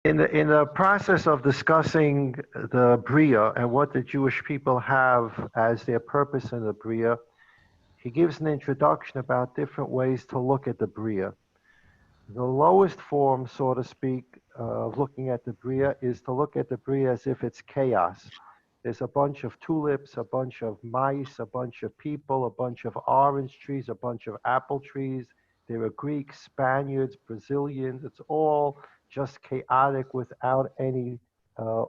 In the process of discussing the Bria and what the Jewish people have as their purpose in the Bria, he gives an introduction about different ways to look at the Bria. The lowest form, so to speak, of looking at the Bria is to look at the Bria as if it's chaos. There's a bunch of tulips, a bunch of mice, a bunch of people, a bunch of orange trees, a bunch of apple trees. There are Greeks, Spaniards, Brazilians. It's all just chaotic without any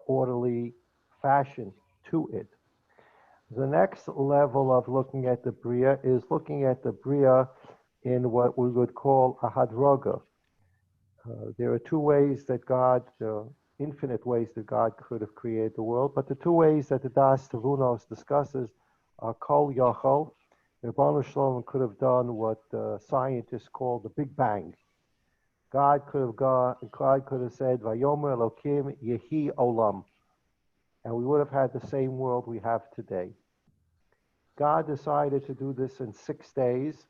orderly fashion to it. The next level of looking at the Bria is looking at the Bria in what we would call a hadroga. There are two ways that God, infinite ways that God could have created the world, but the two ways that the Das Tavunos discusses are Kol Yachol. Ribono Shel Olam could have done what scientists call the Big Bang. God could have said, Vayomer Elokim Yehi Olam, and we would have had the same world we have today. God decided to do this in 6 days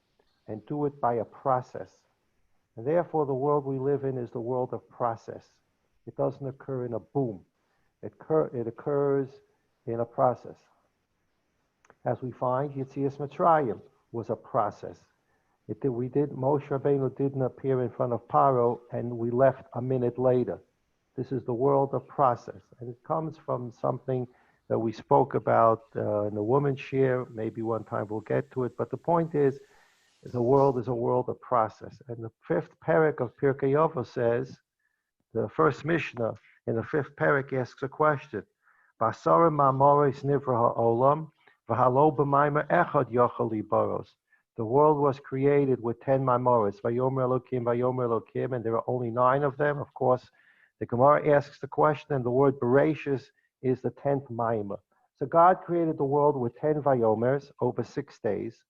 and do it by a process. And therefore, the world we live in is the world of process. It doesn't occur in a boom. It occurs in a process. As we find, Yetzias Mitzrayim was a process. Moshe Rabbeinu didn't appear in front of Paro, and we left a minute later. This is the world of process. And it comes from something that we spoke about in the woman's share. Maybe one time we'll get to it. But the point is, the world is a world of process. And the 5th parak of Pirkei Avos says, the first Mishnah in the 5th parak asks a question. Basara ma'amoros nivra ha'olam, v'halo b'maimer echad yachal libaros. The world was created with 10 ma'amoros, Vayomer Elokim, and there are only 9 of them. Of course, the Gemara asks the question, and the word Bereshis is the 10th ma'amer. So God created the world with 10 Vayomers over 6 days.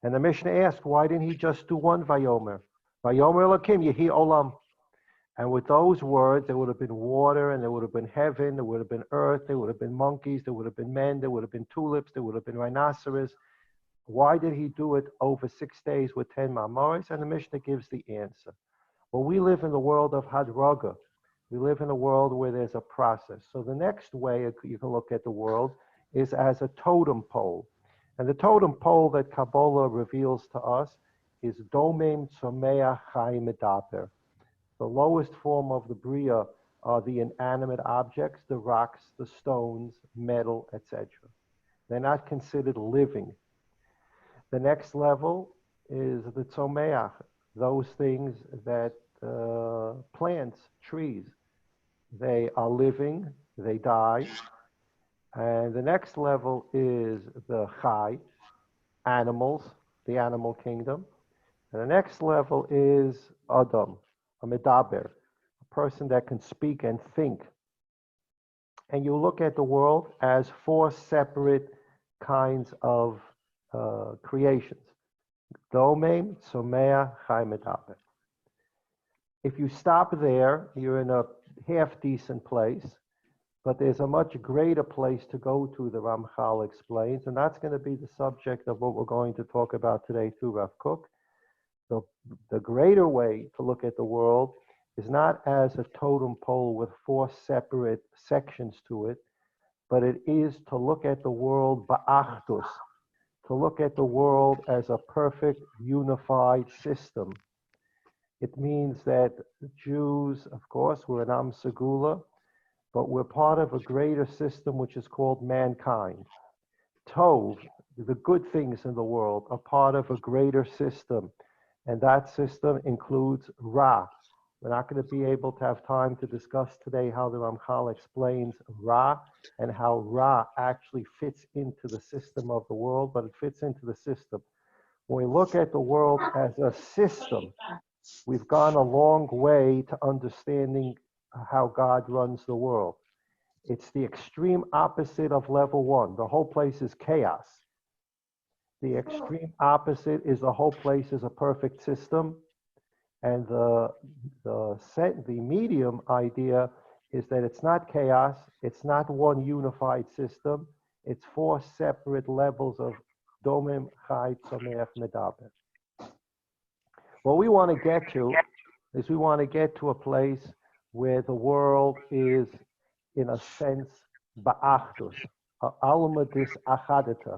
And the Mishnah asked, why didn't he just do one Vayomer? Vayomer Elokim Yehi Olam. And with those words, there would have been water, and there would have been heaven, there would have been earth, there would have been monkeys, there would have been men, there would have been tulips, there would have been rhinoceros. Why did he do it over 6 days with 10 Ma'amoros? And the Mishnah gives the answer. Well, we live in the world of Hadraga. We live in a world where there's a process. So the next way you can look at the world is as a totem pole. And the totem pole that Kabbalah reveals to us is Domim Tzomeach Chai Medaber. The lowest form of the Bria are the inanimate objects, the rocks, the stones, metal, etc. They're not considered living. The next level is the Tzomeach, those things that plants, trees, they are living, they die. And the next level is the Chai, animals, the animal kingdom. And the next level is Adam, a Medaber, a person that can speak and think. And you look at the world as 4 separate kinds of creations. Domem, Tzomeach, Chai, Medaber. If you stop there, you're in a half-decent place. But there's a much greater place to go to, the Ramchal explains, and that's going to be the subject of what we're going to talk about today through Rav Kook. The greater way to look at the world is not as a totem pole with 4 separate sections to it, but it is to look at the world ba'achdus, to look at the world as a perfect, unified system. It means that Jews, of course, we're an Am Segula, but we're part of a greater system which is called mankind. Tov, the good things in the world, are part of a greater system, and that system includes Ra. We're not going to be able to have time to discuss today how the Ramchal explains Ra and how Ra actually fits into the system of the world, but it fits into the system. When we look at the world as a system, we've gone a long way to understanding how God runs the world. It's the extreme opposite of level 1. The whole place is chaos. The extreme opposite is the whole place is a perfect system. And the medium idea is that it's not chaos, it's not one unified system, it's 4 separate levels of Domim, Chai, Tzomeach, Medaber. What we want to get to is we want to get to a place where the world is, in a sense, ba'achdus, alma dis achadita.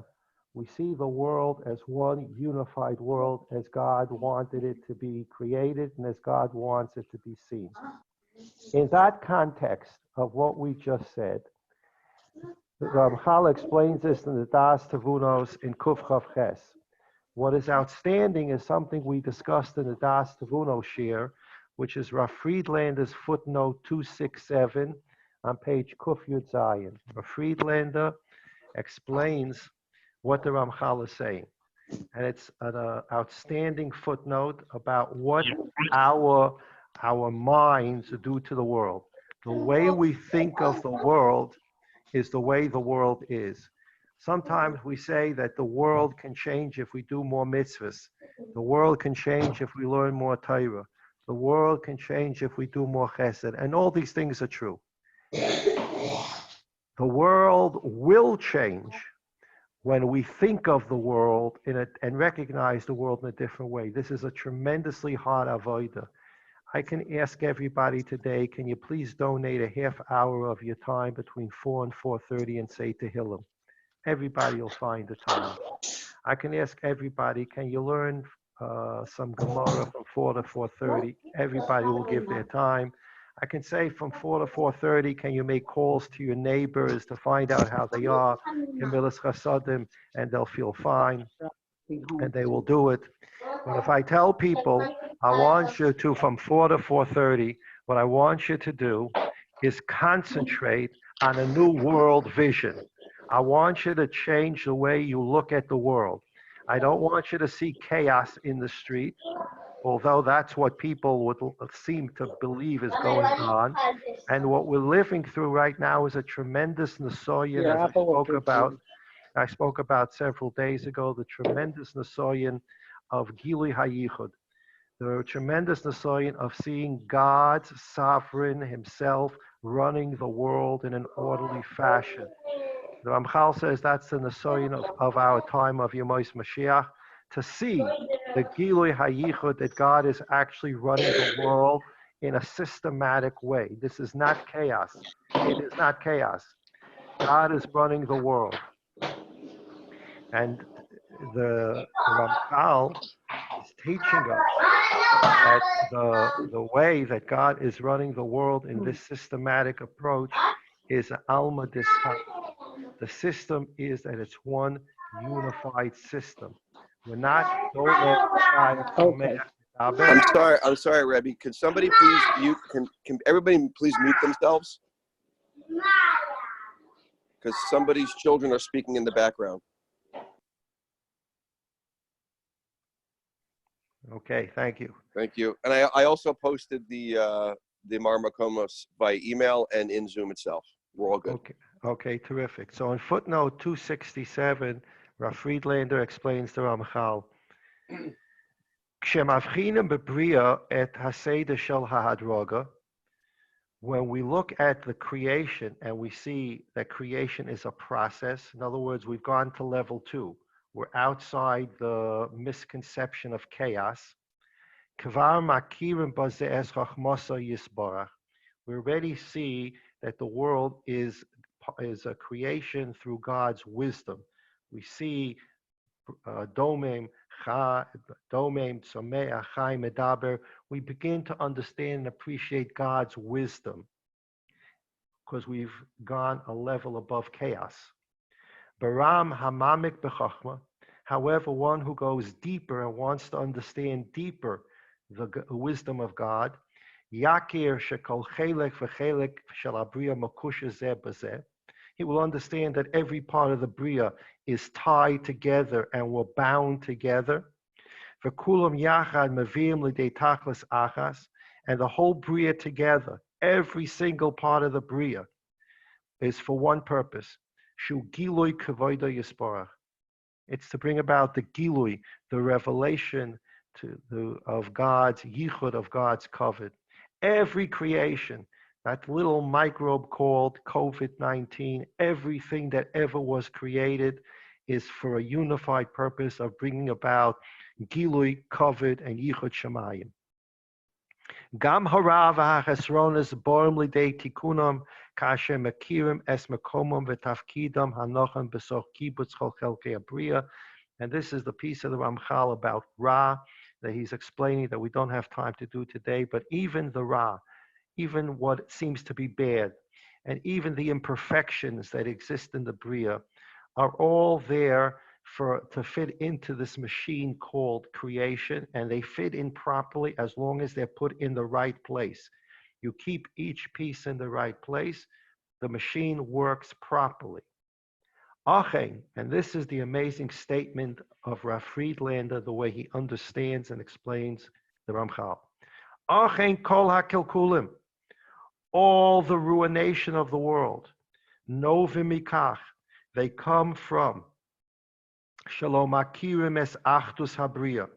We see the world as one unified world as God wanted it to be created and as God wants it to be seen. In that context of what we just said, the Ramchal explains this in the Das Tavunos in Kuf Chav Ches. What is outstanding is something we discussed in the Das Tavunos share, which is Rav Friedlander's footnote 267 on page Kuf Yud Zayin. Rav Friedlander explains what the Ramchal is saying. And it's an outstanding footnote about what our minds do to the world. The way we think of the world is the way the world is. Sometimes we say that the world can change if we do more mitzvahs. The world can change if we learn more Torah. The world can change if we do more chesed. And all these things are true. The world will change when we think of the world and recognize the world in a different way. This is a tremendously hard avodah. I can ask everybody today, can you please donate a half hour of your time between 4 and 4:30 and say Tehillim? Everybody will find the time. I can ask everybody, can you learn some Gemara from 4 to 4:30? Everybody will give their time. I can say from 4 to 4:30, can you make calls to your neighbors to find out how they are, Gemilas Chasadim, and they'll feel fine, and they will do it. But if I tell people, I want you to, from 4 to 4:30, what I want you to do is concentrate on a new world vision. I want you to change the way you look at the world. I don't want you to see chaos in the street, although that's what people would seem to believe is going on. And what we're living through right now is a tremendous nesoyin, as I spoke about several days ago, the tremendous nesoyin of Gilui HaYichud, the tremendous nesoyin of seeing God's sovereign himself running the world in an orderly fashion. The Ramchal says that's the nesoyin of our time of Yemois Mashiach, to see the Gilui HaYichud, that God is actually running the world in a systematic way. This is not chaos. It is not chaos. God is running the world. And the Ramchal is teaching us that the way that God is running the world in this systematic approach is Alma Dishak. The system is that it's one unified system. We're not Okay. I'm sorry, Rebbe. Could somebody please mute? Can everybody please mute themselves? Because somebody's children are speaking in the background. Okay, thank you. Thank you. And I also posted the Marmakomos by email and in Zoom itself. We're all good. Okay, terrific. So in footnote 267, Rav Friedlander explains the Ramchal. When we look at the creation and we see that creation is a process, in other words, we've gone to level 2. We're outside the misconception of chaos. We already see that the world is a creation through God's wisdom. We see Domem, Tzomea, Chai, Medaber. We begin to understand and appreciate God's wisdom because we've gone a level above chaos. Baram Hamamik Bechachma. However, one who goes deeper and wants to understand deeper the wisdom of God, Yakir Shekol Chelek V'Chelek Shel Abriya Makusha Zeh B'Zeh. He will understand that every part of the Bria is tied together and we're bound together. V'Kulam Yachad Mavim L'Dei Tachlis Achas, and the whole Bria together, every single part of the Bria, is for one purpose. Shu Gilui Kavoda Yisparach. It's to bring about the Gilui, the revelation of God's Yichud, of God's covet. Every creation, that little microbe called COVID-19, everything that ever was created is for a unified purpose of bringing about Gilui, covet, and Yichud Shemayim. Gam hara v'hachesronas borim lidei tikunam kasher mekirim es mekomam v'tafkidam hanocham b'soch kibbutz chol chelkei abriya. And this is the piece of the Ramchal about Ra that he's explaining that we don't have time to do today. But even the Ra, even what seems to be bad, and even the imperfections that exist in the Bria are all there to fit into this machine called creation, and they fit in properly as long as they're put in the right place. You keep each piece in the right place, the machine works properly. Achen, and this is the amazing statement of Rav Friedlander, the way he understands and explains the Ramchal. Achen kol hakilkulim, all the ruination of the world, novimikach, they come from shalom akirim es achdus habriya.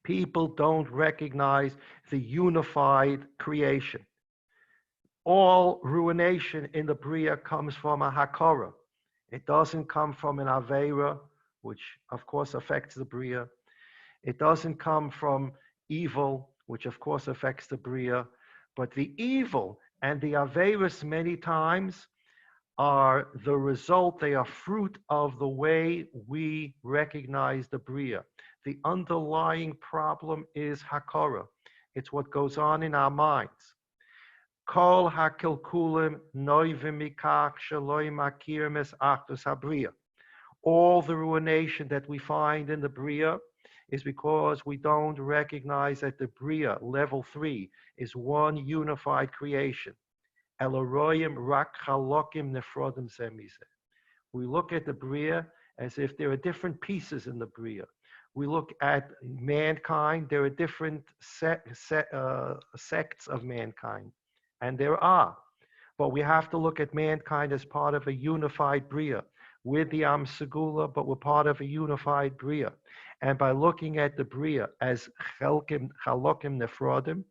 People don't recognize the unified creation. All ruination in the Bria comes from a Hakara. It doesn't come from an Aveira, which of course affects the Bria. It doesn't come from evil, which of course affects the Bria. But the evil and the Aveiras many times are the result, they are fruit of the way we recognize the Bria. The underlying problem is Hakara. It's what goes on in our minds. Kol hakilkulim noivimikach shaloi makir mes achdus habriya. All the ruination that we find in the Bria is because we don't recognize that the Bria, level 3, is one unified creation. Eloroyim rak chalokim nefrodim zemize. We look at the Bria as if there are different pieces in the Bria. We look at mankind, there are different sects of mankind. And there are. But we have to look at mankind as part of a unified Bria. We're the Am Segula, but we're part of a unified Bria. And by looking at the Bria as Chalokim Nefrodim,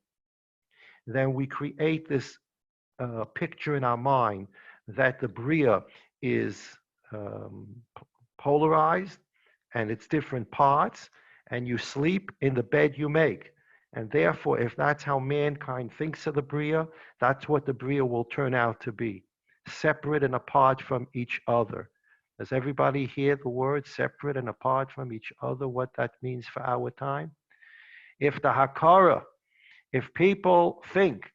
then we create this picture in our mind that the Bria is polarized and it's different parts, and you sleep in the bed you make. And therefore, if that's how mankind thinks of the Bria, that's what the Bria will turn out to be, separate and apart from each other. Does everybody hear the word separate and apart from each other, what that means for our time? If the Hakara, if people think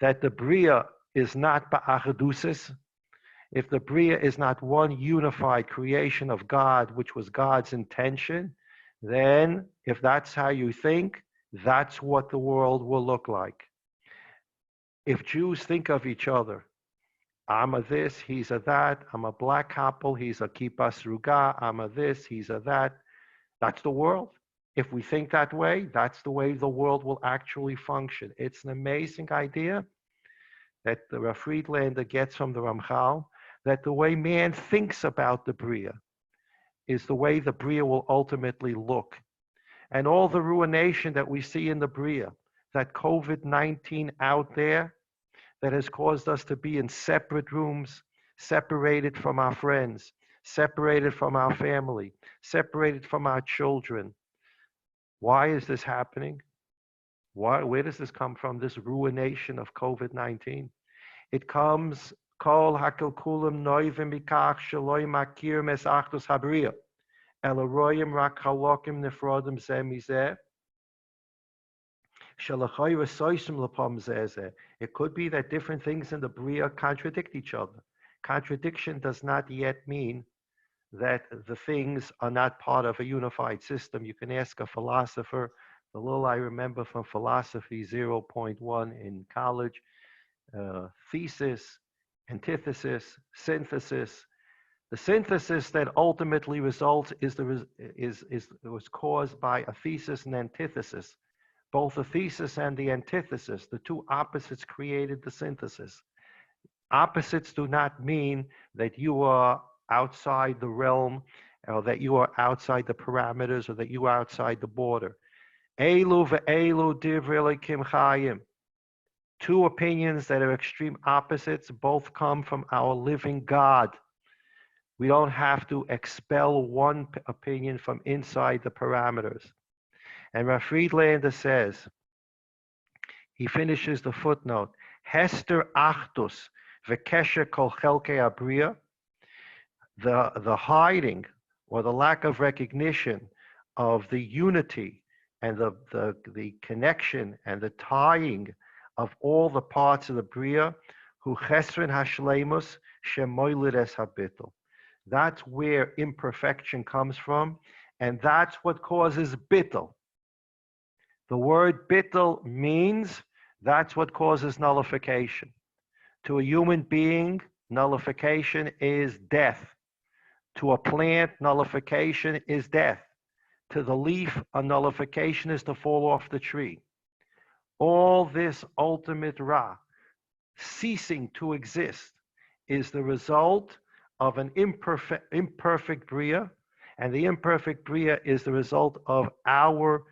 that the Bria is not Ba'achadusis, if the Bria is not one unified creation of God, which was God's intention, then if that's how you think, that's what the world will look like. If Jews think of each other, I'm a this, he's a that, I'm a black couple, he's a kippah sruga, I'm a this, he's a that, that's the world. If we think that way, that's the way the world will actually function. It's an amazing idea that the Rav Friedlander gets from the Ramchal, that the way man thinks about the Bria is the way the Bria will ultimately look. And all the ruination that we see in the Bria, that COVID-19 out there, that has caused us to be in separate rooms, separated from our friends, separated from our family, separated from our children. Why is this happening? Where does this come from, this ruination of COVID-19? It comes, kol hakilkulim noivim mikach shaloi makir mes achdus habriya. Eloroyim rak halokim nefrodim zeh mizeh. It could be that different things in the Bria contradict each other. Contradiction does not yet mean that the things are not part of a unified system. You can ask a philosopher. The little I remember from philosophy 0.1 in college, thesis, antithesis, synthesis. The synthesis that ultimately results was caused by a thesis and antithesis. Both the thesis and the antithesis, the two opposites created the synthesis. Opposites do not mean that you are outside the realm, or that you are outside the parameters, or that you are outside the border. Elu ve'elu divrei Elokim chayim. Two opinions that are extreme opposites, both come from our living God. We don't have to expel one opinion from inside the parameters. And Rav Friedlander says, He finishes the footnote. Hester Achdus v'kesher kol chelkei abriya, the hiding or the lack of recognition of the unity and the connection and the tying of all the parts of the Bria, hu chesron hashleimus shemoilid es habitul. That's where imperfection comes from, and that's what causes bittul. The word bittul means that's what causes nullification. To a human being, nullification is death. To a plant, nullification is death. To the leaf, a nullification is to fall off the tree. All this ultimate Ra, ceasing to exist, is the result of an imperfect Bria, and the imperfect Bria is the result of our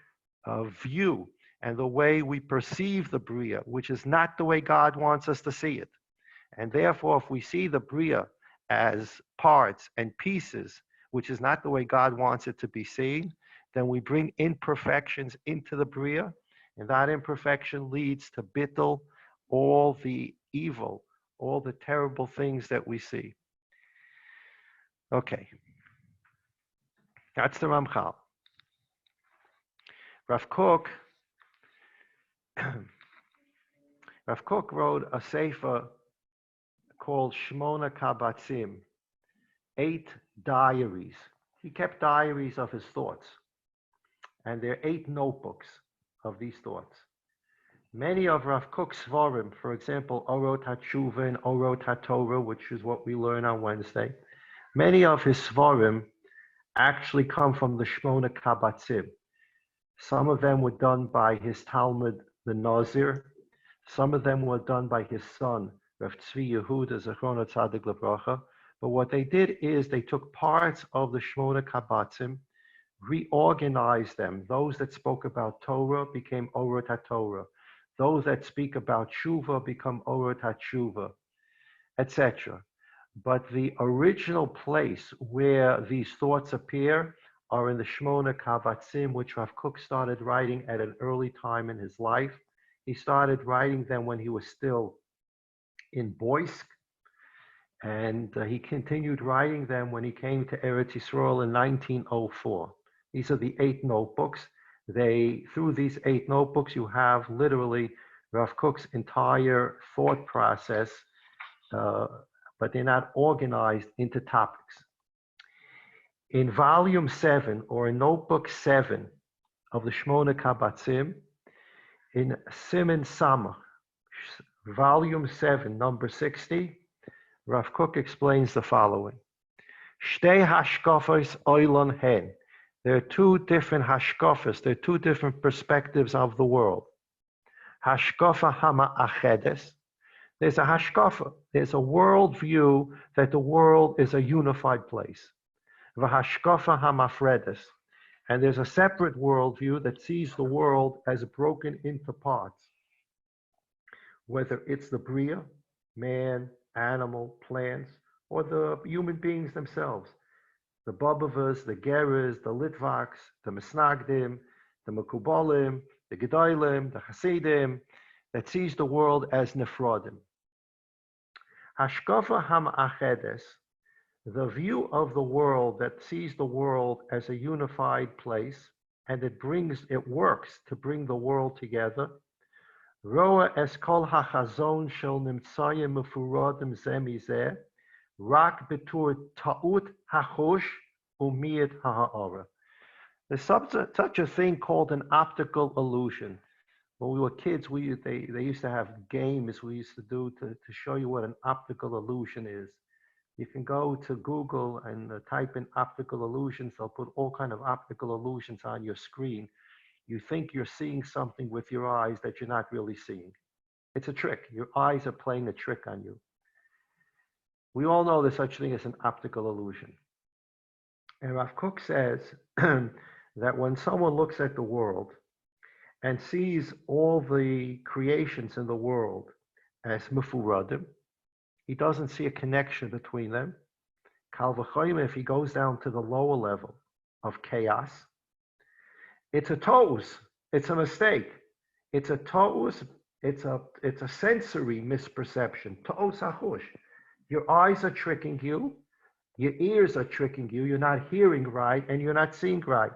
view and the way we perceive the Bria, which is not the way God wants us to see it. And therefore, if we see the Bria as parts and pieces, which is not the way God wants it to be seen, then we bring imperfections into the Bria, and that imperfection leads to bittul, all the evil, all the terrible things that we see. Okay, that's the Ramchal. Rav Kook, Rav Kook wrote a sefer called Shmona Kabatzim, 8 diaries. He kept diaries of his thoughts, and there are 8 notebooks of these thoughts. Many of Rav Kook's svarim, for example, Orot HaTshuva and Orot HaTorah, which is what we learn on Wednesday, many of his svarim actually come from the Shmona Kabatzim. Some of them were done by his Talmud, the Nazir. Some of them were done by his son, Rav Tzvi Yehuda Zechrono Tzadik Livracha. But what they did is they took parts of the Shmona Kabatzim, reorganized them. Those that spoke about Torah became Orot HaTorah. Those that speak about Tshuva become Orot HaTshuva, etc. But the original place where these thoughts appear are in the Shmona Kabatzim, which Rav Kook started writing at an early time in his life. He started writing them when he was still in Boysk, and he continued writing them when he came to Eretz Yisrael in 1904. These are the 8 notebooks. Through these 8 notebooks, you have literally Rav Kook's entire thought process, but they're not organized into topics. In volume 7, or in notebook 7 of the Shmona Kabatzim, in Siman Samach, volume 7, number 60, Rav Kook explains the following. Shtei hashkafos oilon hen. There are 2 different hashkafas, there are 2 different perspectives of the world. Hashkafa hama achedes. There's a hashkafa, there's a world view that the world is a unified place. V'hashkafa hamafredes. And there's a separate worldview that sees the world as broken into parts. Whether it's the Bria, man, animal, plants, or the human beings themselves. The Babavas, the Geras, the Litvaks, the Misnagdim, the Mekubalim, the Gedolim, the Hasidim, that sees the world as Nefrodim. Hashkafa Hamachedes, the view of the world that sees the world as a unified place, and it works to bring the world together. Roa eskol hachazon shel nimtzayim mefurodim zemizeh, rak betur ta'ut hachosh umiyat ha'ara. There's such a thing called an optical illusion. When we were kids, they used to have games we used to do to show you what an optical illusion is. You can go to Google and type in optical illusions. They'll put all kind of optical illusions on your screen. You think you're seeing something with your eyes that you're not really seeing. It's a trick. Your eyes are playing a trick on you. We all know there's such thing as an optical illusion. And Rav Kook says that when someone looks at the world and sees all the creations in the world as mufuradim, he doesn't see a connection between them. Kal v'choyim, if he goes down to the lower level of chaos, it's a toes. It's a mistake. It's a toes It's a sensory misperception. To'os hachush. Your eyes are tricking you. Your ears are tricking you. You're not hearing right and you're not seeing right.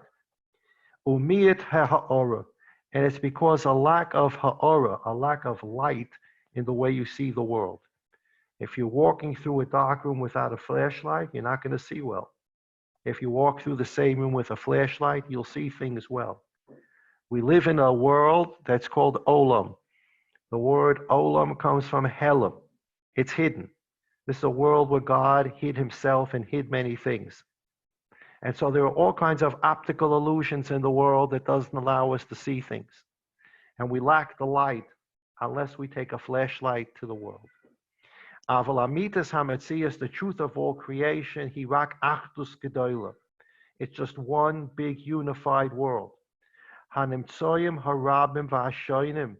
Umiyat ha'ora. And it's because a lack of ha'ora, a lack of light in the way you see the world. If you're walking through a dark room without a flashlight, you're not going to see well. If you walk through the same room with a flashlight, you'll see things well. We live in a world that's called olam. The word olam comes from helam. It's hidden. This is a world where God hid himself and hid many things. And so there are all kinds of optical illusions in the world that doesn't allow us to see things. And we lack the light unless we take a flashlight to the world. Aval amitas hametzias, the truth of all creation, hirak achdus gedola. It's just one big unified world. Hanimtsoyim harabim v'ashoinim.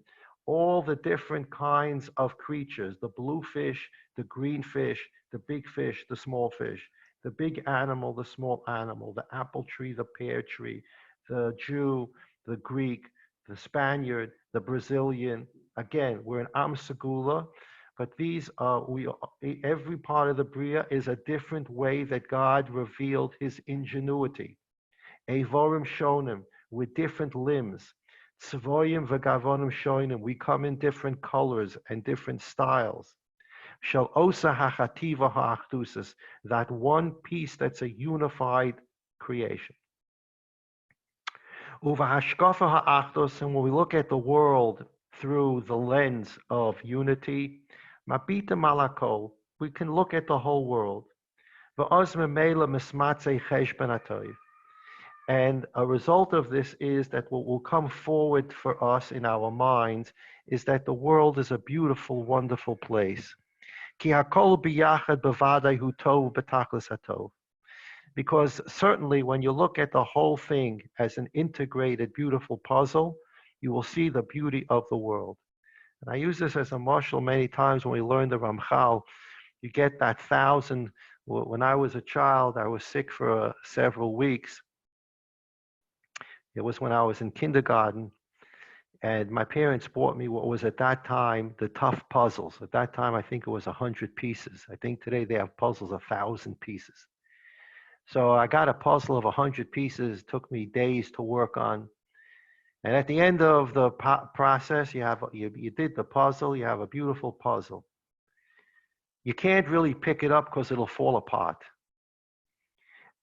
All the different kinds of creatures, the blue fish, the green fish, the big fish, the small fish, the big animal, the small animal, the apple tree, the pear tree, the Jew, the Greek, the Spaniard, the Brazilian. Again, we're in Am Segula, but these are, every part of the Bria is a different way that God revealed his ingenuity. Evorim shonim, with different limbs. Tzvoyim v'gavonim shonim, we come in different colors and different styles. Shall osa hachativa ha'achdusas, that one piece that's a unified creation. Uva hashkafa ha'achdus, and when we look at the world through the lens of unity, mabita malakol, we can look at the whole world. V'oz memela mismatzei cheshben hatoiv. And a result of this is that what will come forward for us in our minds is that the world is a beautiful, wonderful place. Ki hakol biyachad bevadai hu tov b'tachlis hatov. Because certainly when you look at the whole thing as an integrated, beautiful puzzle, you will see the beauty of the world. And I use this as a marshal many times when we learn the Ramchal. You get that 1,000. When I was a child, I was sick for several weeks. It was when I was in kindergarten, and my parents bought me what was at that time the tough puzzles. At that time, I think it was 100 pieces. I think today they have puzzles 1,000 pieces. So I got a puzzle of 100 pieces. It took me days to work on. And at the end of the process, you did the puzzle. You have a beautiful puzzle. You can't really pick it up because it'll fall apart.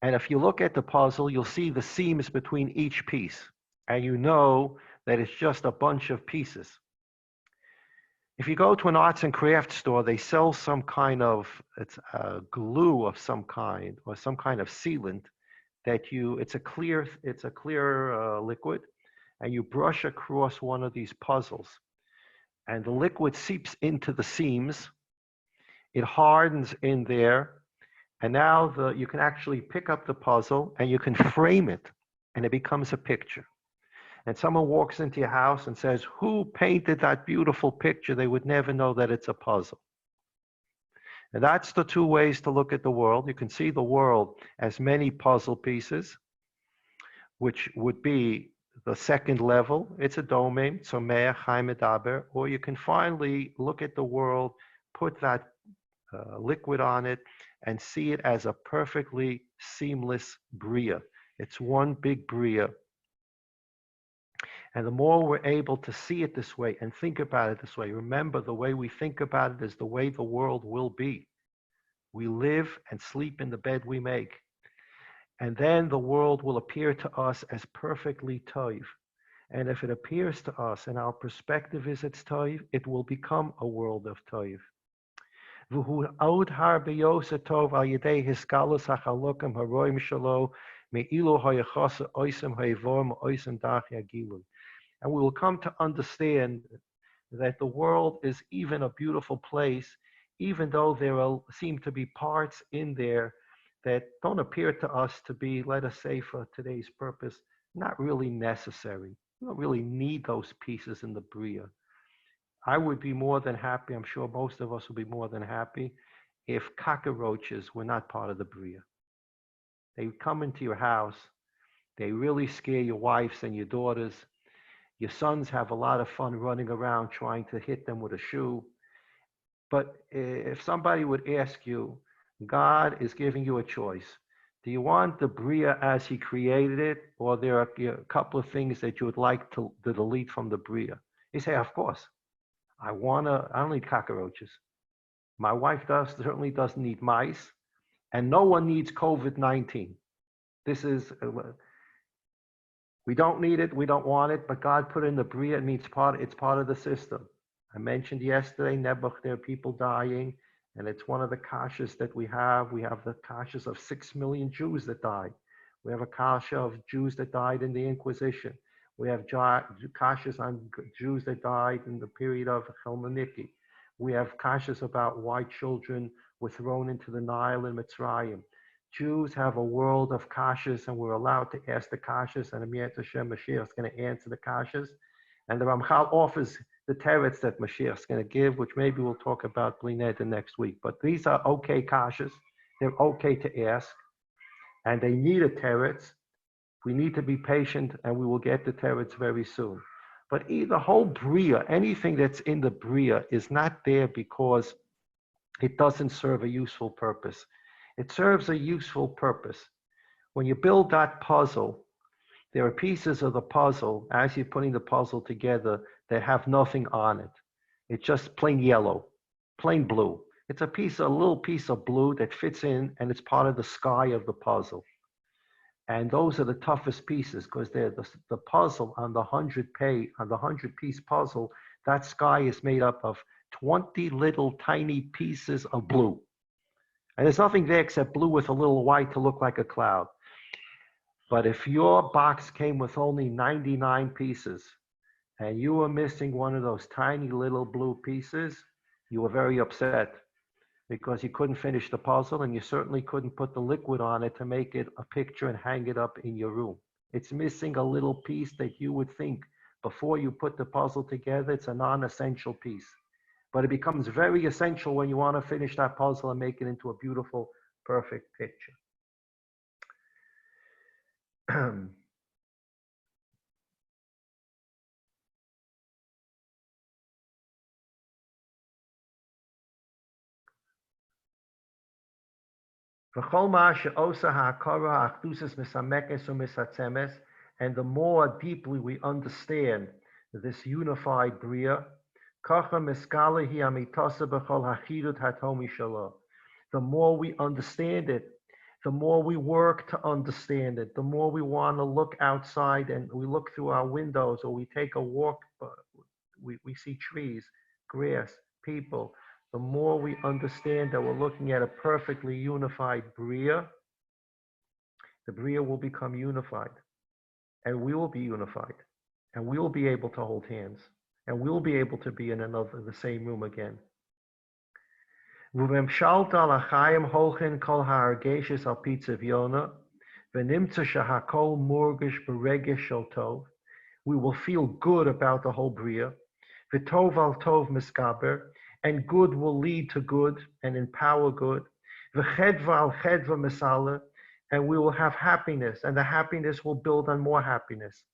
And if you look at the puzzle, you'll see the seams between each piece. And you know that it's just a bunch of pieces. If you go to an arts and crafts store, they sell some kind of glue of some kind or some kind of sealant that it's a clear liquid, and you brush across one of these puzzles. And the liquid seeps into the seams. It hardens in there. And now you can actually pick up the puzzle and you can frame it, and it becomes a picture. And someone walks into your house and says, who painted that beautiful picture? They would never know that it's a puzzle. And that's the two ways to look at the world. You can see the world as many puzzle pieces, which would be the second level. It's a domain, Tzomeh, Chaim, Medaber. Or you can finally look at the world, put that liquid on it, and see it as a perfectly seamless bria. It's one big bria. And the more we're able to see it this way and think about it this way, remember the way we think about it is the way the world will be. We live and sleep in the bed we make. And then the world will appear to us as perfectly toiv. And if it appears to us and our perspective is it's toiv, it will become a world of toiv. And we will come to understand that the world is even a beautiful place, even though there seem to be parts in there that don't appear to us to be, let us say for today's purpose, not really necessary. We don't really need those pieces in the Bria. I would be more than happy, I'm sure most of us would be more than happy, if cockroaches were not part of the Bria. They would come into your house, they really scare your wives and your daughters. Your sons have a lot of fun running around trying to hit them with a shoe. But if somebody would ask you, God is giving you a choice. Do you want the Bria as he created it, or there are a couple of things that you would like to delete from the Bria? You say, of course. I don't need cockroaches. My wife certainly doesn't need mice, and no one needs COVID-19. This is, we don't need it, we don't want it, but God put in the Bria, it's part of the system. I mentioned yesterday, Nebuch, there are people dying, and it's one of the kashas that we have. We have the kashas of 6 million Jews that died. We have a kasha of Jews that died in the Inquisition. We have kashas on Jews that died in the period of Chelmaniki. We have kashas about why children were thrown into the Nile in Mitzrayim. Jews have a world of kashas, and we're allowed to ask the kashas, and Amir Hashem Mashiach is going to answer the kashas. And the Ramchal offers the teretz that Mashiach is going to give, which maybe we'll talk about Bli Neder next week. But these are okay kashas. They're okay to ask, and they need a teretz. We need to be patient, and we will get the teretz very soon. But the whole Bria, anything that's in the Bria, is not there because it doesn't serve a useful purpose. It serves a useful purpose. When you build that puzzle, there are pieces of the puzzle, as you're putting the puzzle together, that have nothing on it. It's just plain yellow, plain blue. It's a little piece of blue that fits in, and it's part of the sky of the puzzle. And those are the toughest pieces, because they're the puzzle on the 100-piece puzzle. That sky is made up of 20 little tiny pieces of blue. And there's nothing there except blue with a little white to look like a cloud. But if your box came with only 99 pieces and you were missing one of those tiny little blue pieces, you were very upset because you couldn't finish the puzzle, and you certainly couldn't put the liquid on it to make it a picture and hang it up in your room. It's missing a little piece that you would think before you put the puzzle together, it's a non-essential piece. But it becomes very essential when you want to finish that puzzle and make it into a beautiful, perfect picture. And the more deeply we understand this unified Bria, the more we understand it, the more we work to understand it, the more we want to look outside and we look through our windows, or we take a walk, we see trees, grass, people. The more we understand that we're looking at a perfectly unified Bria, the Bria will become unified, and we will be unified, and we will be able to hold hands, and we will be able to be in the same room again. We will feel good about the whole Bria. V'tov al tov miskaber, and good will lead to good and empower good. V'chedva al chedva misala, and we will have happiness, and the happiness will build on more happiness.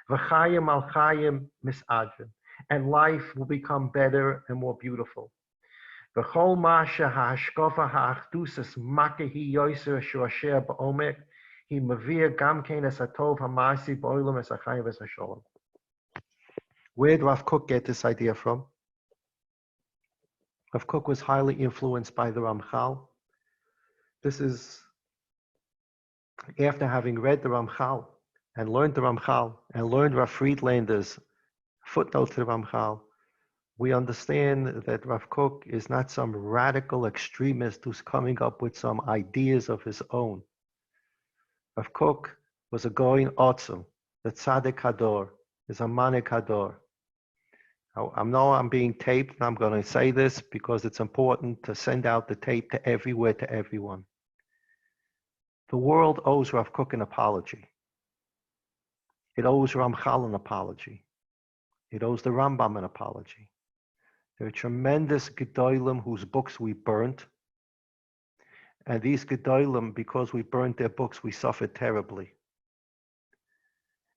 V'chayim al chayim misadrin, and life will become better and more beautiful. V'chol ma shehashkofa ha'achdusas makehi yoser shoasher ba'omek, he mavir gam kein es hatov hamasi ba'olam es hachayim es hasholom. Where did Rav Kook get this idea from? Rav Kook was highly influenced by the Ramchal. This is after having read the Ramchal and learned the Ramchal and learned Rav Friedlander's footnote to the Ramchal, we understand that Rav Kook is not some radical extremist who's coming up with some ideas of his own. Rav Kook was a Goin Otzum, the Tzaddik Hador, is a Manik Hador. I know I'm being taped, and I'm going to say this because it's important to send out the tape to everywhere, to everyone. The world owes Rav Kook an apology. It owes Ramchal an apology. It owes the Rambam an apology. There are tremendous Gedolim whose books we burnt. And these Gedolim, because we burnt their books, we suffered terribly.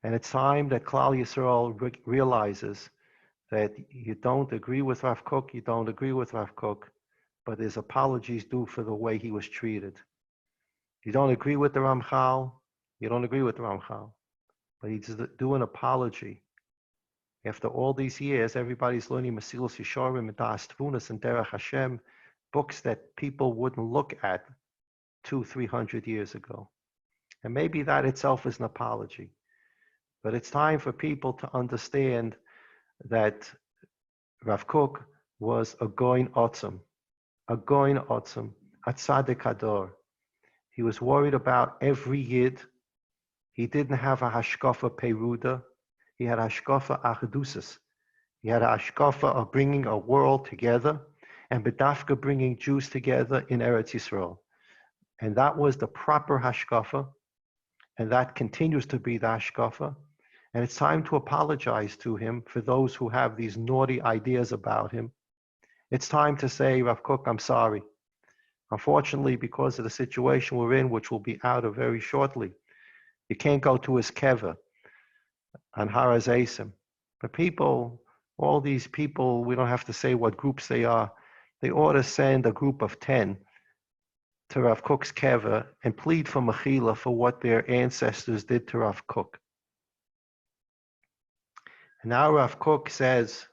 And it's time that Klal Yisrael realizes that you don't agree with Rav Kook, you don't agree with Rav Kook, but his apologies due for the way he was treated. You don't agree with the Ramchal, you don't agree with the Ramchal, but he's do an apology. After all these years, everybody's learning Mesilas Yesharim and Das Tvunas and Derech Hashem, books that people wouldn't look at 200-300 years ago. And maybe that itself is an apology. But it's time for people to understand that Rav Kook was a Goin Otzim, a Tzadik Hador. He was worried about every Yid. He didn't have a Hashkafa Peruda. He had Hashkafa Achdusis. He had a Hashkafa of bringing a world together and B'dafka bringing Jews together in Eretz Yisrael. And that was the proper Hashkafa, and that continues to be the Hashkafa. And it's time to apologize to him for those who have these naughty ideas about him. It's time to say, Rav Kook, I'm sorry. Unfortunately, because of the situation we're in, which will be out of very shortly, you can't go to his kever on Har HaZeisim. But people, all these people, we don't have to say what groups they are. They ought to send a group of 10 to Rav Kook's kever and plead for mechila for what their ancestors did to Rav Kook. And now Rav Kook says,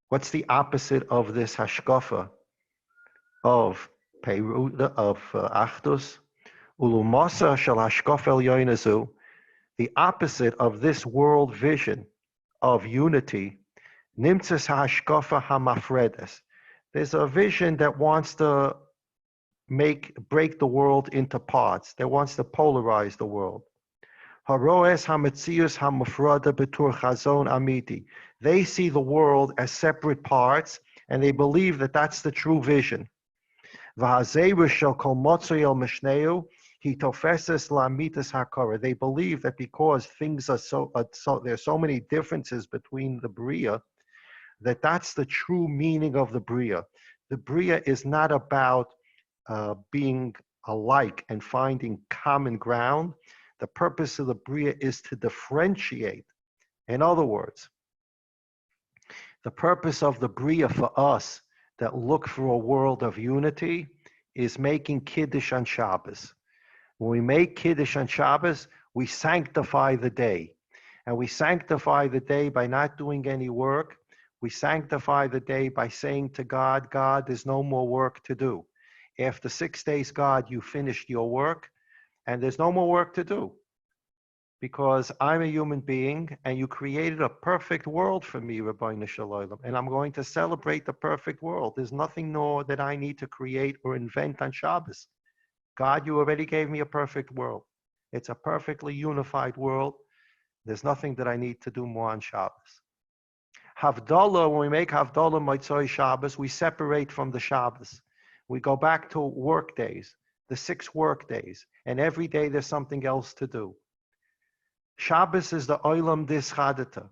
what's the opposite of this hashkafa of Peruda, of Achdus? Ulumasa shel hashkafa elyon hazu, the opposite of this world vision of unity, nimtzas hashkafa hamafredes. There's a vision that wants to break the world into parts, that wants to polarize the world. Haroes hametzius hamufrada betur chazon amiti. They see the world as separate parts, and they believe that that's the true vision. V'hazeru shel kol motzei el mishneu hitofeses lamitas hakara. They believe that because things are so there's so many differences between the bria, that's the true meaning of the bria. The bria is not about being alike and finding common ground. The purpose of the bria is to differentiate. In other words, the purpose of the bria for us that look for a world of unity is making Kiddush on Shabbos. When we make Kiddush on Shabbos, we sanctify the day. And we sanctify the day by not doing any work. We sanctify the day by saying to God, God, there's no more work to do. After 6 days, God, you finished your work, and there's no more work to do. Because I'm a human being, and you created a perfect world for me, Rabbeinu Shalom, and I'm going to celebrate the perfect world. There's nothing more that I need to create or invent on Shabbos. God, you already gave me a perfect world. It's a perfectly unified world. There's nothing that I need to do more on Shabbos. Havdalah, when we make Havdalah Motzei Shabbos, we separate from the Shabbos. We go back to work days, the 6 work days, and every day there's something else to do. Shabbos is the Olam Dischadata.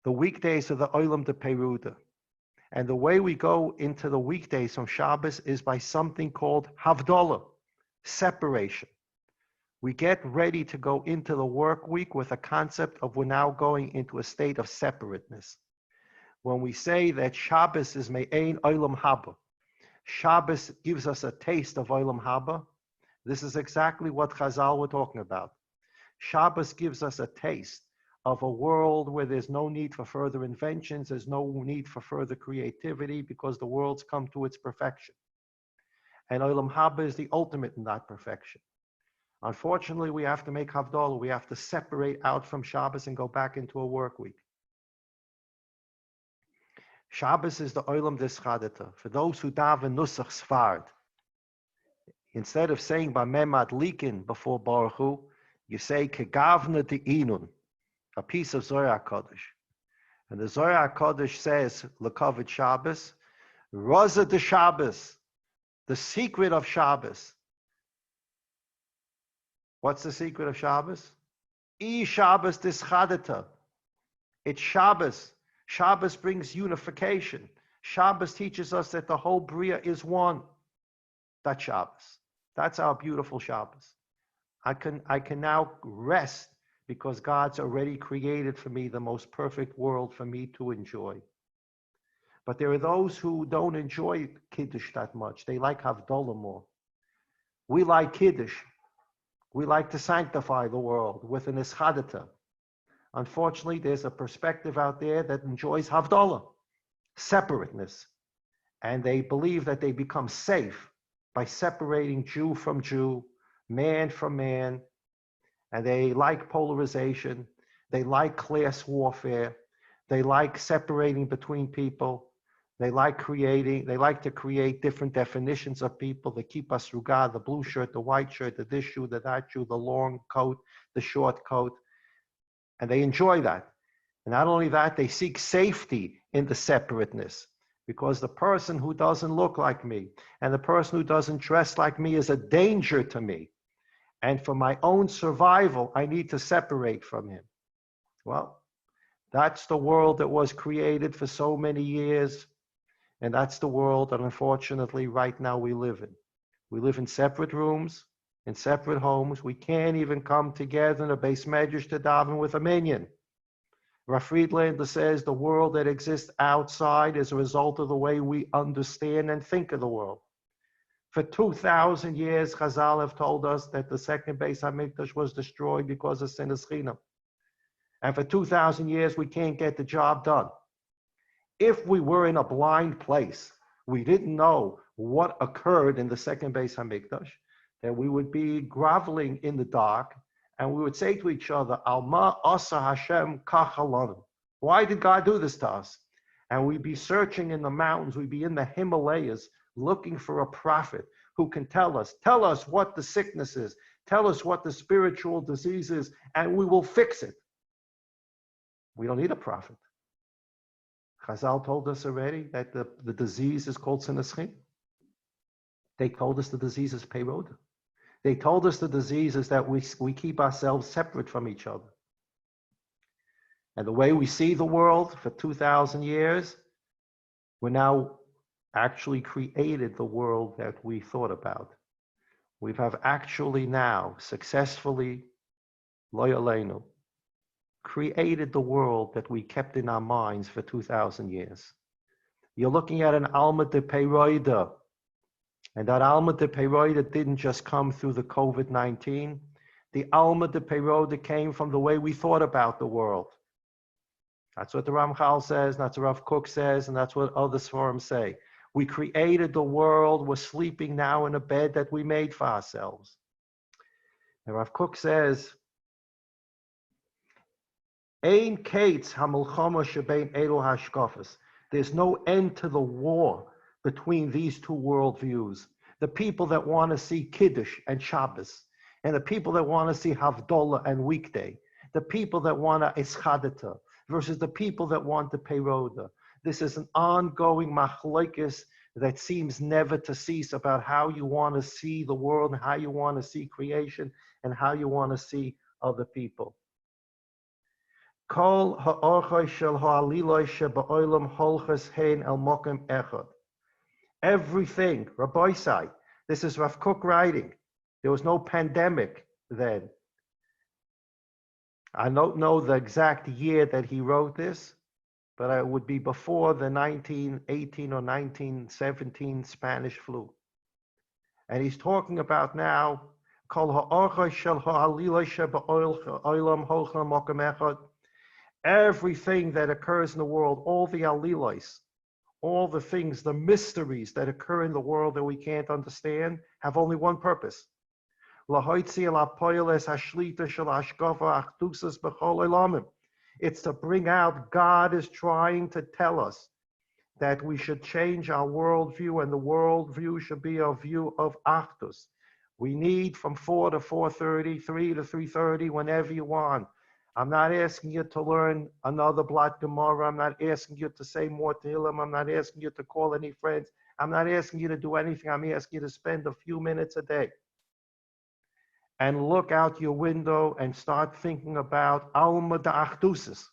The weekdays are the Olam de Peruda. And the way we go into the weekdays from Shabbos is by something called Havdalah, separation. We get ready to go into the work week with a concept of we're now going into a state of separateness. When we say that Shabbos is Me'ein Olam Haba, Shabbos gives us a taste of Olam Haba, this is exactly what Chazal were talking about. Shabbos gives us a taste of a world where there's no need for further inventions, there's no need for further creativity because the world's come to its perfection. And Olam Haba is the ultimate in that perfection. Unfortunately, we have to make Havdalah. We have to separate out from Shabbos and go back into a work week. Shabbos is the Olam Dischadata. For those who daven Nusach Sfard, instead of saying Bamemad Likin before Baruch Hu, you say Kegavna De'inun, a piece of Zohar HaKadosh. And the Zohar HaKadosh says, L'Kavod Shabbos, Raza de Shabbos, the secret of Shabbos. What's the secret of Shabbos? I Shabbos Dischadata. It's Shabbos. Shabbos brings unification. Shabbos teaches us that the whole Bria is one. That's Shabbos. That's our beautiful Shabbos. I can now rest because God's already created for me the most perfect world for me to enjoy. But there are those who don't enjoy Kiddush that much. They like Havdalah more. We like Kiddush. We like to sanctify the world with an Ischadata. Unfortunately, there's a perspective out there that enjoys Havdalah, separateness. And they believe that they become safe by separating Jew from Jew, man from man. And they like polarization. They like class warfare. They like separating between people. They like to create different definitions of people. The kippah sruga, the blue shirt, the white shirt, the this shoe, the that shoe, the long coat, the short coat. And they enjoy that. And not only that, they seek safety in the separateness. Because the person who doesn't look like me and the person who doesn't dress like me is a danger to me. And for my own survival, I need to separate from him. Well, that's the world that was created for so many years. And that's the world that unfortunately right now we live in. We live in separate rooms, in separate homes. We can't even come together in a base medrash to daven with a minyan. Rav Friedlander says the world that exists outside is a result of the way we understand and think of the world. For 2,000 years, Chazal have told us that the second Beis HaMikdash was destroyed because of sinas chinam. And for 2,000 years, we can't get the job done. If we were in a blind place, we didn't know what occurred in the second Beis HaMikdash, then we would be groveling in the dark, and we would say to each other, Alma asa Hashem kachalanu. Why did God do this to us? And we'd be searching in the mountains, we'd be in the Himalayas, looking for a prophet who can tell us what the sickness is, tell us what the spiritual disease is, and we will fix it. We don't need a prophet. Chazal told us already that the disease is called sinas chinam. They told us the disease is peiroda. They told us the disease is that we keep ourselves separate from each other. And the way we see the world for 2,000 years, we're now actually created the world that we thought about. We have actually now successfully, lo yaleinu, created the world that we kept in our minds for 2,000 years. You're looking at an alma de peiroida, and that alma de peiroida didn't just come through the COVID-19. The alma de peiroida came from the way we thought about the world. That's what the Ramchal says, that's what Rav Kook says, and that's what other Sforim say. We created the world, we're sleeping now in a bed that we made for ourselves. And Rav Kook says, Ein kates hamilchama shebein elu hashkafas. There's no end to the war between these two worldviews. The people that want to see Kiddush and Shabbos, and the people that want to see Havdalah and weekday, the people that want to Ischadata versus the people that want the Peiroda. This is an ongoing machlokes that seems never to cease about how you want to see the world and how you want to see creation and how you want to see other people. Kol ha'orchai shel ha'aliloi she'ba'olam holches hein el mokem echad. Everything, Rabbi Sai, this is Rav Kook writing. There was no pandemic then. I don't know the exact year that he wrote this, but it would be before the 1918 or 1917 Spanish flu. And he's talking about now, Kol ha'orchai shel ha'aliloi she'ba'olam holches el mokem echad. Everything that occurs in the world, all the alilos, all the things, the mysteries that occur in the world that we can't understand, have only one purpose. It's to bring out, God is trying to tell us that we should change our worldview, and the worldview should be a view of Achdus. We need from 4 to 4:30, 3 to 3:30, whenever you want. I'm not asking you to learn another Blat Gemara. I'm not asking you to say more Tehillim. I'm not asking you to call any friends. I'm not asking you to do anything. I'm asking you to spend a few minutes a day and look out your window and start thinking about Alma da Achdusis,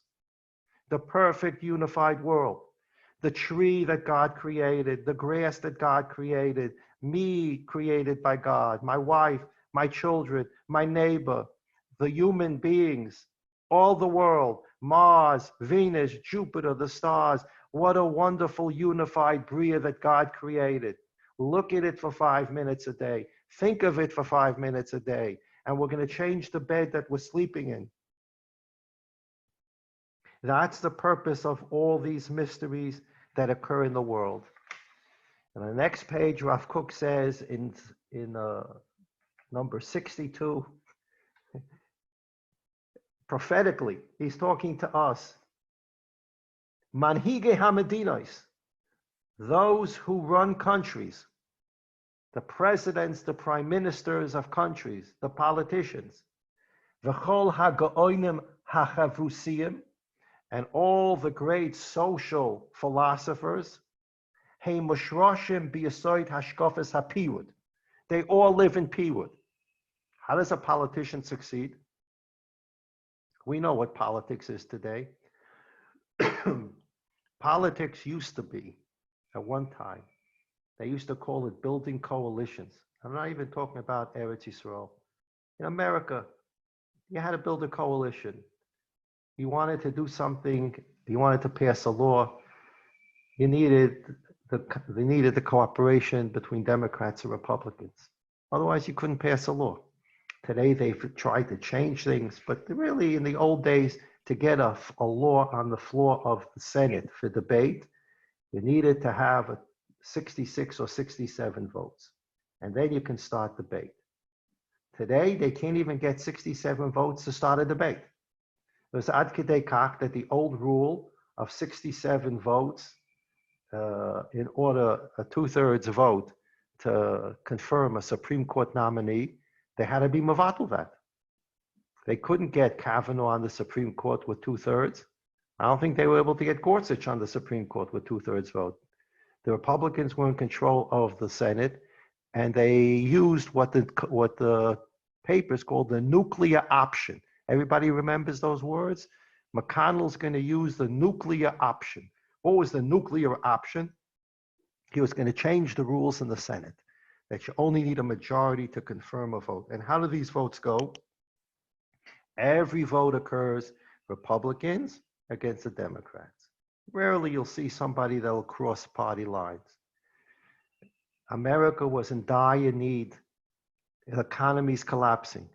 the perfect unified world, the tree that God created, the grass that God created, me created by God, my wife, my children, my neighbor, the human beings, all the world, Mars, Venus, Jupiter, the stars. What a wonderful unified Bria that God created. Look at it for 5 minutes a day. Think of it for 5 minutes a day. And we're going to change the bed that we're sleeping in. That's the purpose of all these mysteries that occur in the world. And on the next page, Rav Kook says in number 62, prophetically, he's talking to us. Manhige Hamadinos, those who run countries, the presidents, the prime ministers of countries, the politicians, V'chol ha'ga'onim ha'chavrusiim, and all the great social philosophers, hey mushroshim biyasoid hashkofes ha'piwud. They all live in Piwud. How does a politician succeed? We know what politics is today. Politics used to be, at one time, they used to call it building coalitions. I'm not even talking about Eretz Yisrael. In America, you had to build a coalition. You wanted to do something, you wanted to pass a law, you needed the cooperation between Democrats and Republicans. Otherwise, you couldn't pass a law. Today, they've tried to change things, but really, in the old days, to get a law on the floor of the Senate for debate, you needed to have 66 or 67 votes. And then you can start debate. Today, they can't even get 67 votes to start a debate. It was ad kedei kach that the old rule of 67 votes, in order a 2/3 vote to confirm a Supreme Court nominee, they had to be mevatel that. They couldn't get Kavanaugh on the Supreme Court with 2/3. I don't think they were able to get Gorsuch on the Supreme Court with 2/3 vote. The Republicans were in control of the Senate, and they used what the papers called the nuclear option. Everybody remembers those words? McConnell's going to use the nuclear option. What was the nuclear option? He was going to change the rules in the Senate, that you only need a majority to confirm a vote. And how do these votes go? Every vote occurs Republicans against the Democrats. Rarely you'll see somebody that will cross party lines. America was in dire need. The economy's collapsing.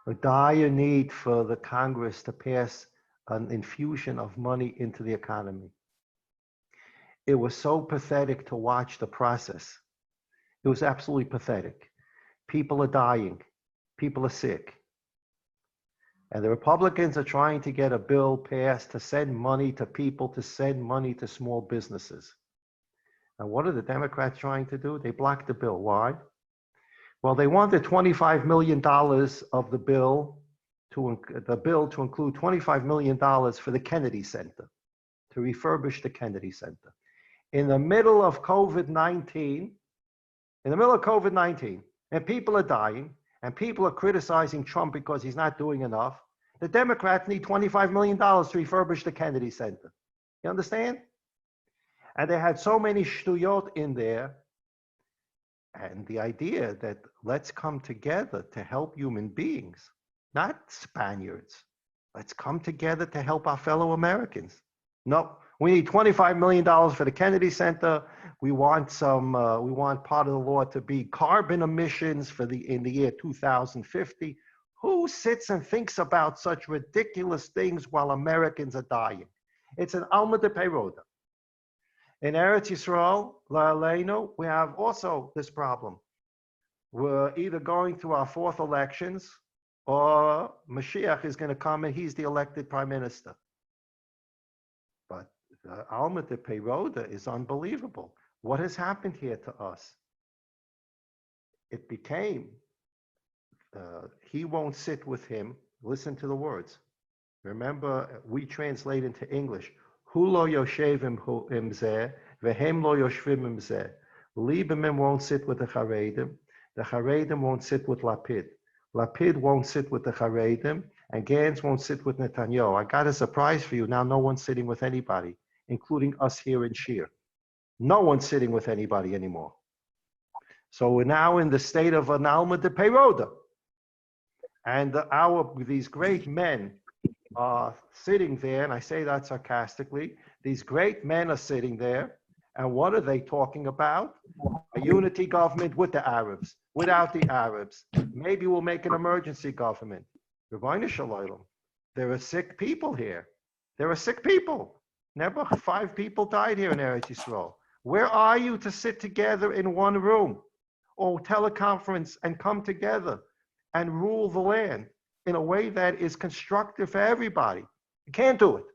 A dire need for the Congress to pass an infusion of money into the economy. It was so pathetic to watch the process. It was absolutely pathetic. People are dying. People are sick. And the Republicans are trying to get a bill passed to send money to people, to send money to small businesses. And what are the Democrats trying to do? They blocked the bill. Why? Well, they wanted $25 million of the bill to include $25 million for the Kennedy Center, to refurbish the Kennedy Center. In the middle of COVID-19, and people are dying, and people are criticizing Trump because he's not doing enough, the Democrats need $25 million to refurbish the Kennedy Center. You understand? And they had so many shtuyot in there, and the idea that let's come together to help human beings, not Spaniards. Let's come together to help our fellow Americans. No, we need $25 million for the Kennedy Center. We want part of the law to be carbon emissions in the year 2050. Who sits and thinks about such ridiculous things while Americans are dying? It's an alma de peroda. In Eretz Yisrael, La'aleinu, we have also this problem. We're either going through our fourth elections, or Mashiach is going to come and he's the elected prime minister. But the alma de peroda is unbelievable. What has happened here to us? It became, he won't sit with him. Listen to the words. Remember, we translate into English, Hu lo yoshev im zeh, vehem lo yoshvim im zeh. Lieberman won't sit with the Charedim won't sit with Lapid. Lapid won't sit with the Charedim, and Gantz won't sit with Netanyahu. I got a surprise for you. Now no one's sitting with anybody, including us here in Shir. No one's sitting with anybody anymore. So we're now in the state of an alma de peroda. And these great men are sitting there, and I say that sarcastically. These great men are sitting there, and what are they talking about? A unity government with the Arabs, without the Arabs. Maybe we'll make an emergency government. Rebbeinu Shalom. There are sick people here. There are sick people. Never 5 people died here in Eretz Yisrael. Where are you to sit together in one room or teleconference and come together and rule the land in a way that is constructive for everybody? You can't do it.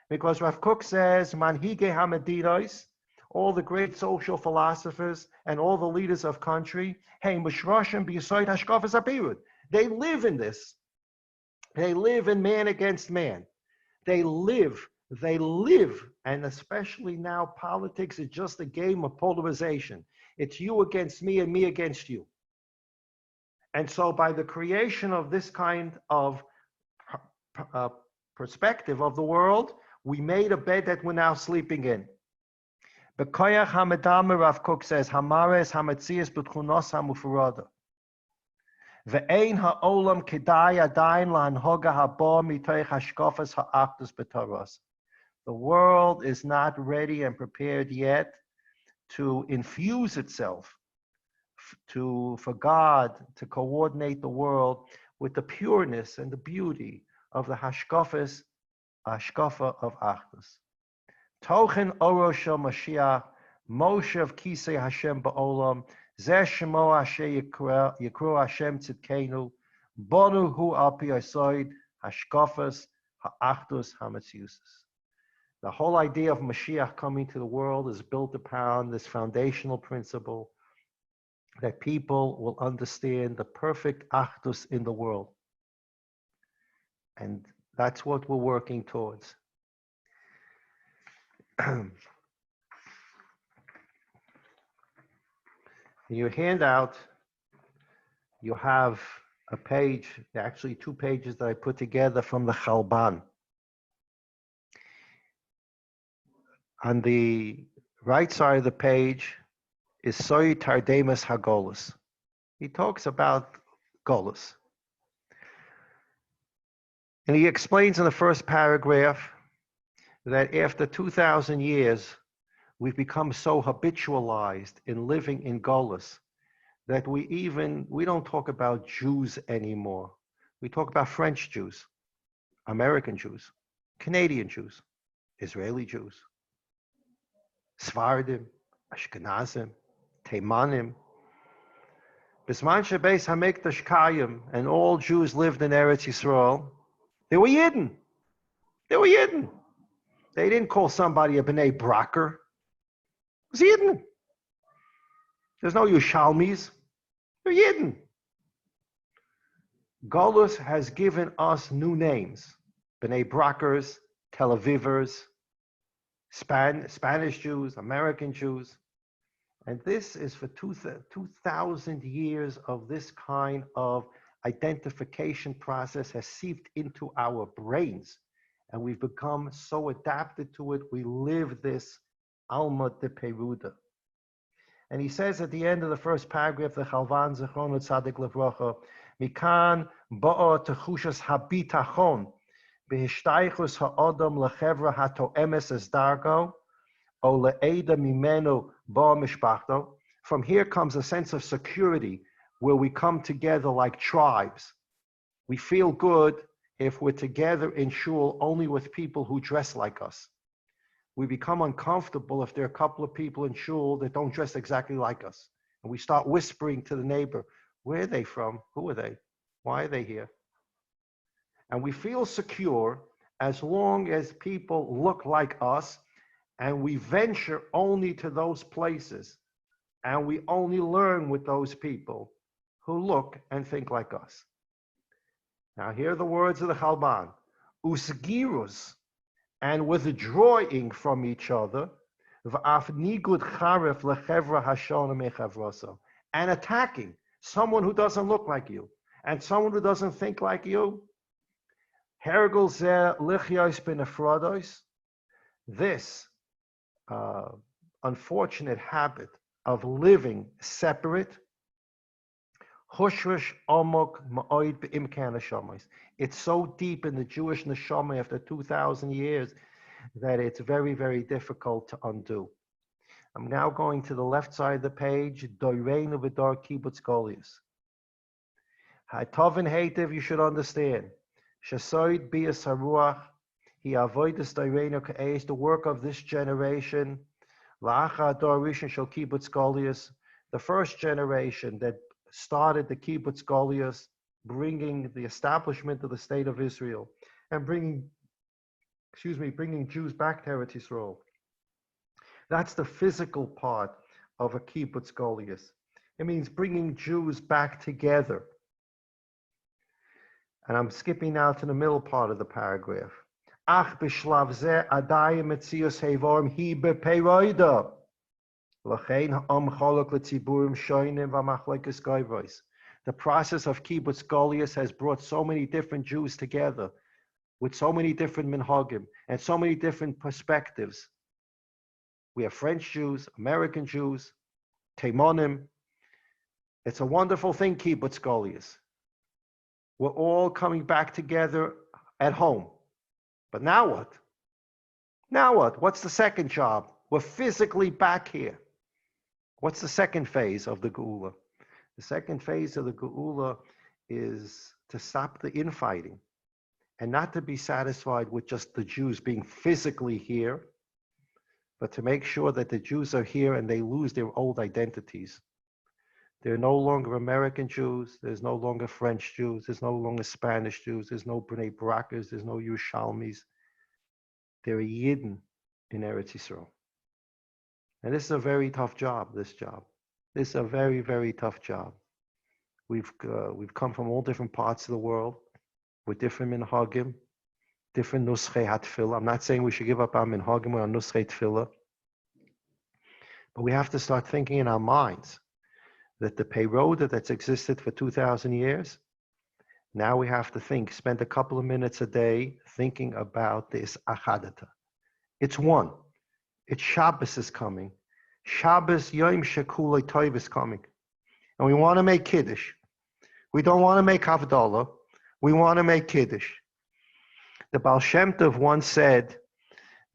Because Rav Kook says, Manhige Hamadinos, all the great social philosophers and all the leaders of country, hey, Mishroshim B'Yisoid Hashkafas Apirut. They live in this. They live in man against man. They live, and especially now politics is just a game of polarization. It's you against me and me against you. And so by the creation of this kind of perspective of the world, we made a bed that we're now sleeping in. Bekoyach Hamadama, Rav Kook says, Hamares Hamatzias B'tchunos HaMufurada. Ve'ein ha'olam kedai adayin la'anhoga haba mitoich hashkafas ha'achdus b'toros. The world is not ready and prepared yet to infuse itself, for God to coordinate the world with the pureness and the beauty of the hashkafa of Achdus. Tochen orosha Mashiach, Moshe of Kisei Hashem ba'olam, Zeh Shemo Asher Yikro Hashem Tzidkenu, Bonu Hu Al Pi Yosoid, Hashkafas Ha'achdus HaMetziusis. The whole idea of Mashiach coming to the world is built upon this foundational principle that people will understand the perfect Achdus in the world. And that's what we're working towards. In your handout, you have a page, actually 2 pages that I put together from the Chalban. On the right side of the page is Soy Tardemas Hagolus. He talks about Golus. And he explains in the first paragraph that after 2,000 years, we've become so habitualized in living in Golus that we don't talk about Jews anymore. We talk about French Jews, American Jews, Canadian Jews, Israeli Jews, Sfardim, Ashkenazim, Teimanim. Bisman Shebeis Hamikdash Kayim, and all Jews lived in Eretz Yisrael. They were Yidden. They were Yidden. They didn't call somebody a B'nai Braker. It was Yidden. There's no Yushalmis. They're Yidden. Golus has given us new names. B'nai Brakers, Tel Avivers, Spanish Jews, American Jews. And this is for 2,000 years of this kind of identification process has seeped into our brains. And we've become so adapted to it, we live this Alma de Peruda. And he says at the end of the first paragraph, the Chalvan Zechron Tzadik Levrocha, Mikan ba'a techushas habitachon, behishtayichus ha'odam lechevra hato'emes es dargo, o le'eda mimenu ba'a mishpachto. From here comes a sense of security where we come together like tribes. We feel good if we're together in shul only with people who dress like us. We become uncomfortable if there are a couple of people in shul that don't dress exactly like us. And we start whispering to the neighbor, where are they from? Who are they? Why are they here? And we feel secure as long as people look like us, and we venture only to those places, and we only learn with those people who look and think like us. Now here are the words of the Chalban. Usgirus, and withdrawing from each other, and attacking someone who doesn't look like you, and someone who doesn't think like you. This unfortunate habit of living separate, Hushrish Omok Ma'oid Be'imkan Hashamayis. It's so deep in the Jewish neshama after 2,000 years that it's very, very difficult to undo. I'm now going to the left side of the page, Doireinu V'dar Kibbutz Goliath. Tov and Hatev, you should understand. Shasoid Bias Haruach, he avoided Doireinu Ka'esh, the work of this generation, La'acha Dor Rishon Shel Kibbutz Goliath, the first generation that started the Kibbutz Goliath, bringing the establishment of the state of Israel and bringing Jews back to Eretz Yisrael. That's the physical part of a Kibbutz Goliath. It means bringing Jews back together. And I'm skipping now to the middle part of the paragraph. Ach b'shlav zeh adayim metzius hevorim hi beperoida. The process of Kibbutz Goliath has brought so many different Jews together with so many different minhagim and so many different perspectives. We have French Jews, American Jews, Teimonim. It's a wonderful thing, Kibbutz Goliath. We're all coming back together at home. But now what? Now what? What's the second job? We're physically back here. What's the second phase of the Geula? The second phase of the Geula is to stop the infighting and not to be satisfied with just the Jews being physically here, but to make sure that the Jews are here and they lose their old identities. They're no longer American Jews, there's no longer French Jews, there's no longer Spanish Jews, there's no Bnei Barakas, there's no Yerushalmis. They're Yidden in Eretz Yisrael. And this is a very tough job, this job. This is a very, very tough job. We've come from all different parts of the world with different minhagim, different nuschei hatfilah. I'm not saying we should give up our minhagim or our nuschei tfilah, but we have to start thinking in our minds that the peiroda that's existed for 2,000 years, now we have to spend a couple of minutes a day thinking about this achadata. It's one. It's Shabbos is coming. Shabbos Yom Shekulei Tov is coming. And we want to make Kiddush. We don't want to make Havdalah. We want to make Kiddush. The Baal Shem Tov once said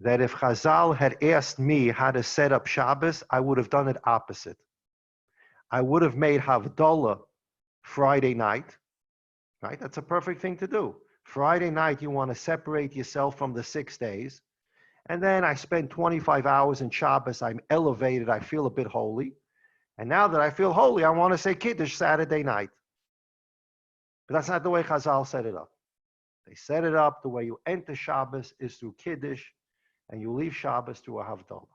that if Chazal had asked me how to set up Shabbos, I would have done it opposite. I would have made Havdalah Friday night. Right? That's a perfect thing to do. Friday night, you want to separate yourself from the 6 days. And then I spend 25 hours in Shabbos. I'm elevated. I feel a bit holy. And now that I feel holy, I want to say Kiddush Saturday night. But that's not the way Chazal set it up. They set it up the way you enter Shabbos is through Kiddush, and you leave Shabbos through a Havdalah.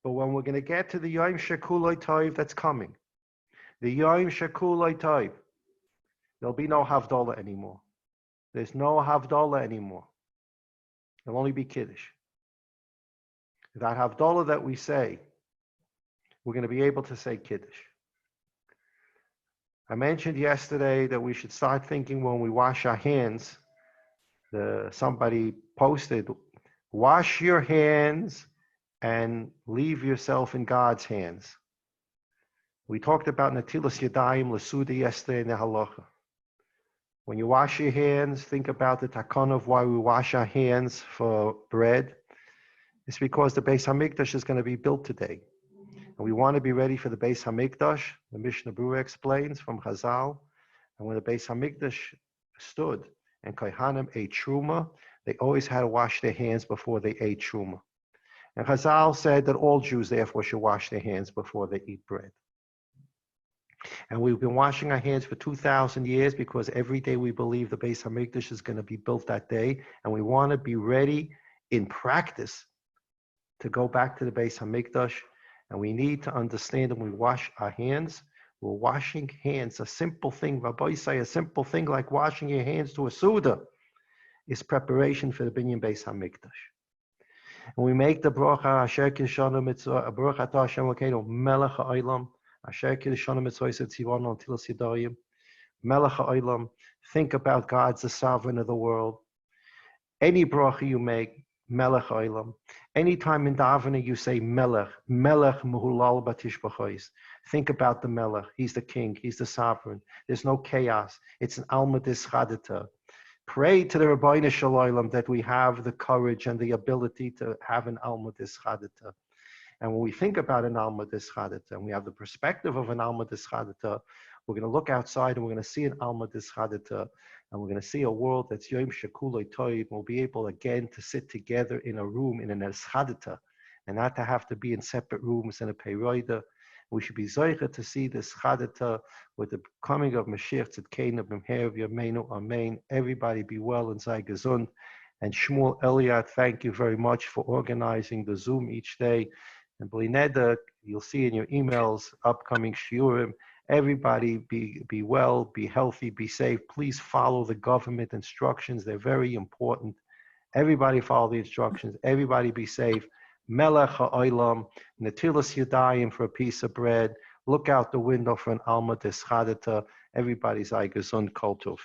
But when we're going to get to the Yom Shekulei Tov that's coming, the Yom Shekulei Tov, there'll be no Havdalah anymore. There's no Havdalah anymore. There'll only be Kiddush. That Havdalah that we say, we're going to be able to say Kiddush. I mentioned yesterday that we should start thinking when we wash our hands. Somebody posted, wash your hands and leave yourself in God's hands. We talked about Natilas Yadayim Lasuda yesterday in the Halacha. When you wash your hands, think about the takon of why we wash our hands for bread. It's because the Beis Hamikdash is going to be built today. And we want to be ready for the Beis Hamikdash. The Mishnah Berurah explains from Chazal. And when the Beis Hamikdash stood and Kohanim ate Truma, they always had to wash their hands before they ate Truma. And Chazal said that all Jews therefore should wash their hands before they eat bread. And we've been washing our hands for 2,000 years because every day we believe the Beis Hamikdash is going to be built that day. And we want to be ready in practice to go back to the Beis Hamikdash. And we need to understand when we wash our hands, we're washing hands. A simple thing, Rabbi say, a simple thing like washing your hands to a Suda is preparation for the Binyan Beis Hamikdash. And we make the bracha, Asher Kishana Mitzvah, Baruch Atah Hashem Elokeinu, Melech HaOlam, Asher Kishana Mitzvah Tzivanu Tilas Yadayim, Melech HaOlam. Think about God's the sovereign of the world. Any bracha you make, Melech Olam. Anytime in davening you say Melech, Melech Muhulal Batish B'chois. Think about the Melech. He's the king. He's the sovereign. There's no chaos. It's an Alma Dischadita. Pray to the Rabbeinu Shalom that we have the courage and the ability to have an Alma Dischadita. And when we think about an Alma Dischadita, and we have the perspective of an Alma Dischadita, we're going to look outside and we're going to see an Alma Dischadita, and we're going to see a world that's Yom Shekulei Toiv. We'll be able again to sit together in a room in an Eschadita, and not to have to be in separate rooms in a Peiroida. We should be Zoicha to see this Chadita with the coming of Mashiach Tzidkeinu B'mher V'Yameinu Amen. Everybody be well and sei gesund. And Shmuel Elliott, thank you very much for organizing the Zoom each day. And Blineda, you'll see in your emails, upcoming shiurim. Everybody be well, be healthy, be safe. Please follow the government instructions. They're very important. Everybody follow the instructions. Everybody be safe. Melech ha'olam, netilas yadayim for a piece of bread. Look out the window for an alma deschadita. Everybody's gesund kol tov.